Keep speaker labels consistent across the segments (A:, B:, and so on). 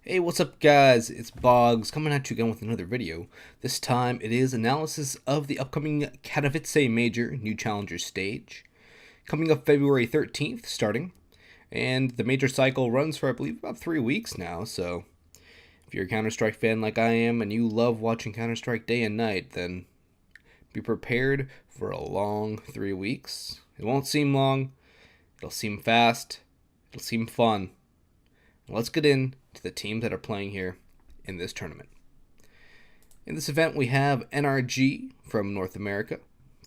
A: Hey, what's up guys? It's Boggs coming at you again with another video. This time it is analysis of the upcoming Katowice Major New Challenger stage. Coming up February 13th starting. And the major cycle runs for I believe about 3 weeks now, so if you're a Counter-Strike fan like I am and you love watching Counter-Strike day and night, then be prepared for a long 3 weeks. It won't seem long, it'll seem fast, it'll seem fun. Let's get into the teams that are playing here in this tournament. In this event, we have NRG from North America,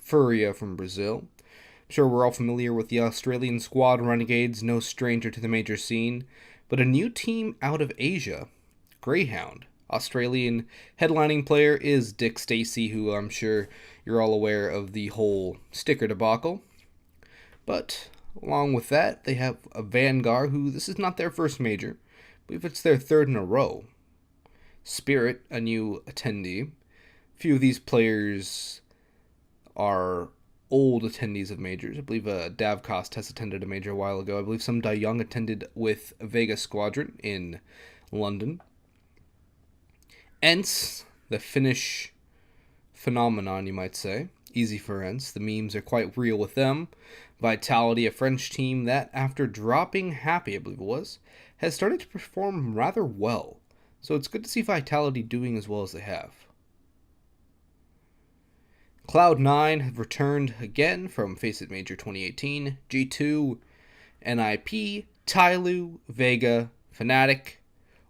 A: Furia from Brazil. I'm sure we're all familiar with the Australian squad Renegades, no stranger to the major scene, but a new team out of Asia, Greyhound. Australian headlining player is Dick Stacey, who I'm sure you're all aware of the whole sticker debacle. But along with that, they have a Vanguard, who this is not their first major. I believe it's their third in a row. Spirit, a new attendee. A few of these players are old attendees of majors. I believe Davcost has attended a major a while ago. I believe some Die Young attended with Vega Squadron in London. ENCE, the Finnish phenomenon, you might say. Easy for ENCE. The memes are quite real with them. Vitality, a French team that, after dropping Happy, I believe it was, has started to perform rather well. So it's good to see Vitality doing as well as they have. Cloud9 have returned again from Face It Major 2018. G2, NIP, Tyloo, Vega, Fnatic,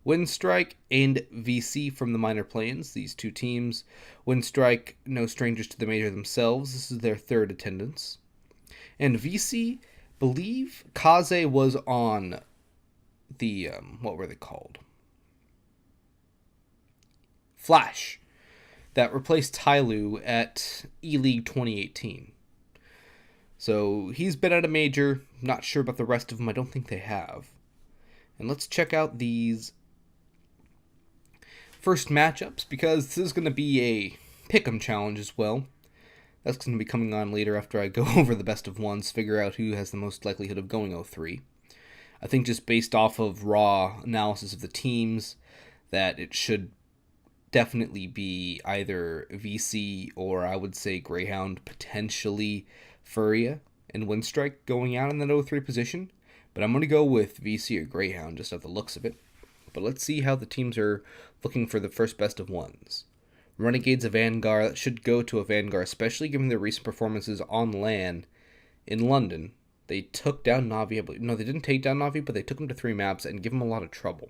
A: Windstrike, and VC from the minor planes. These two teams. Windstrike, no strangers to the major themselves. This is their third attendance. And VC, believe Kaze was on the, what were they called? Flash, that replaced Tyloo at E-League 2018. So he's been at a major, not sure about the rest of them, I don't think they have. And let's check out these first matchups, because this is going to be a pick'em challenge as well. That's going to be coming on later after I go over the best of ones, figure out who has the most likelihood of going 0-3. I think just based off of raw analysis of the teams, that it should definitely be either VC or I would say Greyhound, potentially Furia and Windstrike going out in that 0-3 position. But I'm going to go with VC or Greyhound just at the looks of it. But let's see how the teams are looking for the first best of ones. Renegades, a Vanguard. That should go to a Vanguard, especially given their recent performances on LAN in London. They took down Na'Vi. No, they didn't take down Na'Vi, but they took him to 3 maps and give him a lot of trouble.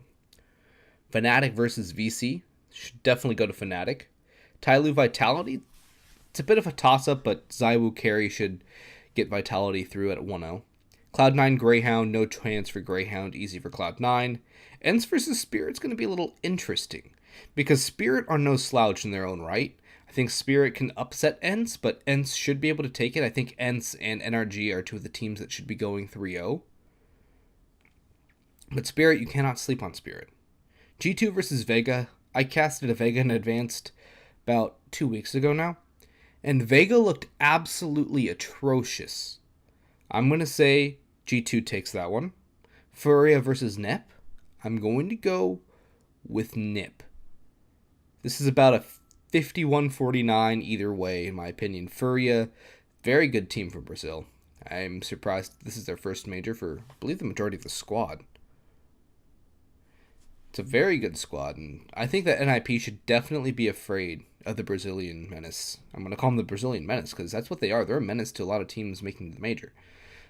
A: Fnatic versus VC. Should definitely go to Fnatic. Tyloo, Vitality. It's a bit of a toss-up, but Zywoo Carry should get Vitality through at 1-0. Cloud9, Greyhound. No chance for Greyhound. Easy for Cloud9. ENCE versus Spirit's going to be a little interesting, because Spirit are no slouch in their own right. I think Spirit can upset ENCE, but ENCE should be able to take it. I think ENCE and NRG are two of the teams that should be going 3-0. But Spirit, you cannot sleep on Spirit. G2 versus Vega. I casted a Vega and advanced about 2 weeks ago now, and Vega looked absolutely atrocious. I'm going to say G2 takes that one. Furia versus NIP. I'm going to go with NIP. This is about a 51-49 either way, in my opinion. Furia, very good team from Brazil. I'm surprised this is their first major for, I believe, the majority of the squad. It's a very good squad, and I think that NIP should definitely be afraid of the Brazilian menace. I'm going to call them the Brazilian menace, because that's what they are. They're a menace to a lot of teams making the major.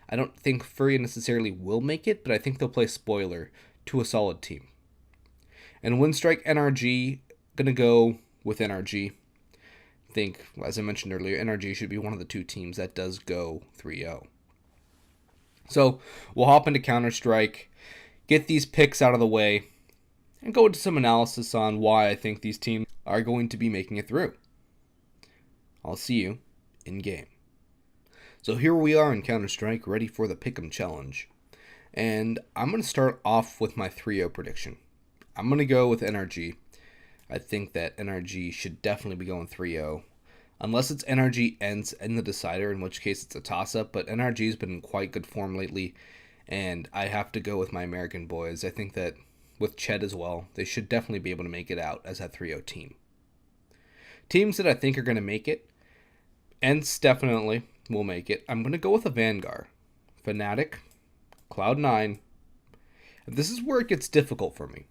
A: I don't think Furia necessarily will make it, but I think they'll play spoiler to a solid team. And Windstrike, NRG, going to go with NRG. I think, as I mentioned earlier, NRG should be one of the two teams that does go 3-0. So we'll hop into Counter-Strike, get these picks out of the way, and go into some analysis on why I think these teams are going to be making it through. I'll see you in game. So here we are in Counter-Strike, ready for the Pick'em Challenge. And I'm going to start off with my 3-0 prediction. I'm going to go with NRG. I think that NRG should definitely be going 3-0. Unless it's NRG ENCE in the decider, in which case it's a toss-up. But NRG's been in quite good form lately, and I have to go with my American boys. I think that with Chet as well. They should definitely be able to make it out as a 3-0 team. Teams that I think are going to make it, ENCE definitely will make it. I'm going to go with a Vanguard, Fnatic, Cloud9. This is where it gets difficult for me.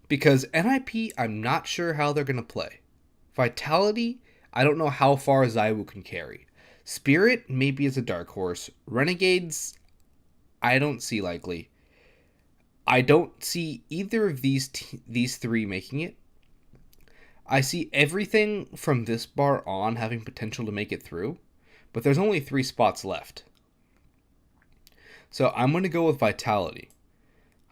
A: Because NIP, I'm not sure how they're going to play. Vitality, I don't know how far ZywOo can carry. Spirit, maybe is a dark horse. Renegades, I don't see likely. I don't see either of these three making it. I see everything from this bar on having potential to make it through, but there's only 3 spots left. So I'm going to go with Vitality.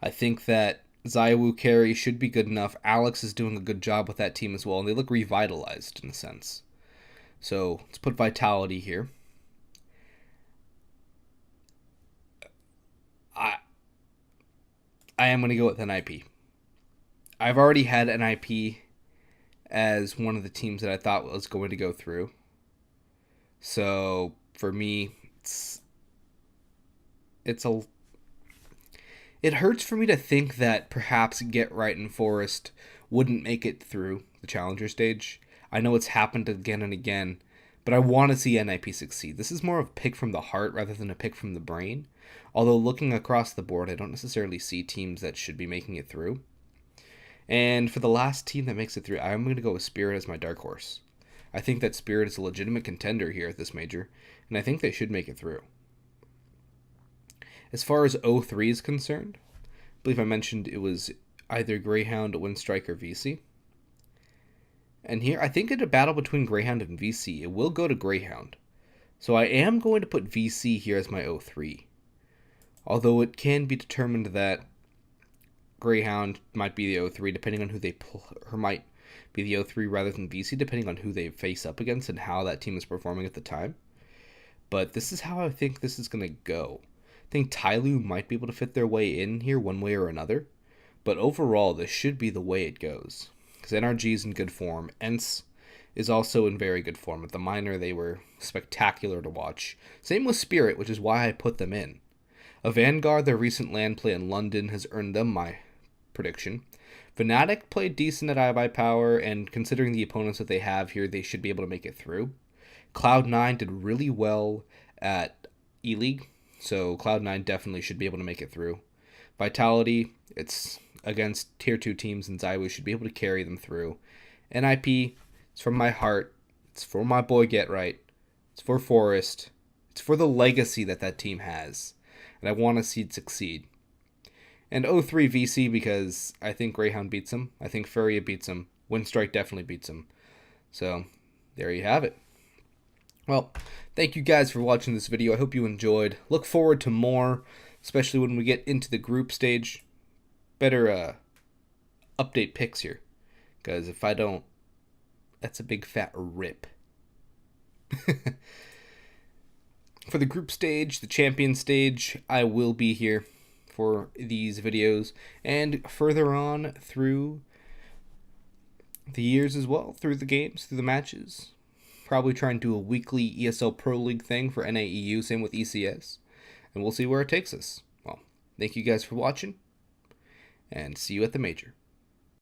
A: I think that ZywOo carry should be good enough. Alex is doing a good job with that team as well, and they look revitalized in a sense. So let's put Vitality here. I am going to go with NIP. I've already had NIP as one of the teams that I thought was going to go through. So for me, it hurts for me to think that perhaps Get Right and Forest wouldn't make it through the Challenger stage. I know it's happened again and again, but I want to see NIP succeed. This is more of a pick from the heart rather than a pick from the brain. Although looking across the board, I don't necessarily see teams that should be making it through. And for the last team that makes it through, I'm going to go with Spirit as my dark horse. I think that Spirit is a legitimate contender here at this major, and I think they should make it through. As far as 0-3 is concerned, I believe I mentioned it was either Greyhound, Windstrike, or VC. And here, I think in a battle between Greyhound and VC, it will go to Greyhound. So I am going to put VC here as my 0-3. Although it can be determined that Greyhound might be the 0-3 depending on who they or might be the 0-3 rather than VC depending on who they face up against and how that team is performing at the time. But this is how I think this is going to go. I think Tyloo might be able to fit their way in here one way or another. But overall, this should be the way it goes. Because NRG is in good form. ENCE is also in very good form. At the minor, they were spectacular to watch. Same with Spirit, which is why I put them in. A Vanguard, their recent land play in London has earned them my prediction. Fnatic played decent at iBuyPower, and considering the opponents that they have here, they should be able to make it through. Cloud9 did really well at E-League, so Cloud9 definitely should be able to make it through. Vitality, it's against tier 2 teams, and ZywOo should be able to carry them through. NIP, it's from my heart. It's for my boy Get Right. It's for Forest. It's for the legacy that team has. And I want to see it succeed. And 0-3 VC because I think Greyhound beats him. I think Furia beats him. Windstrike definitely beats him. So, there you have it. Well, thank you guys for watching this video. I hope you enjoyed. Look forward to more, especially when we get into the group stage. Better update picks here. Because if I don't, that's a big fat rip. For the group stage, the champion stage, I will be here for these videos, and further on through the years as well, through the games, through the matches. Probably try and do a weekly ESL Pro League thing for NAEU, same with ECS, and we'll see where it takes us. Well, thank you guys for watching, and see you at the major.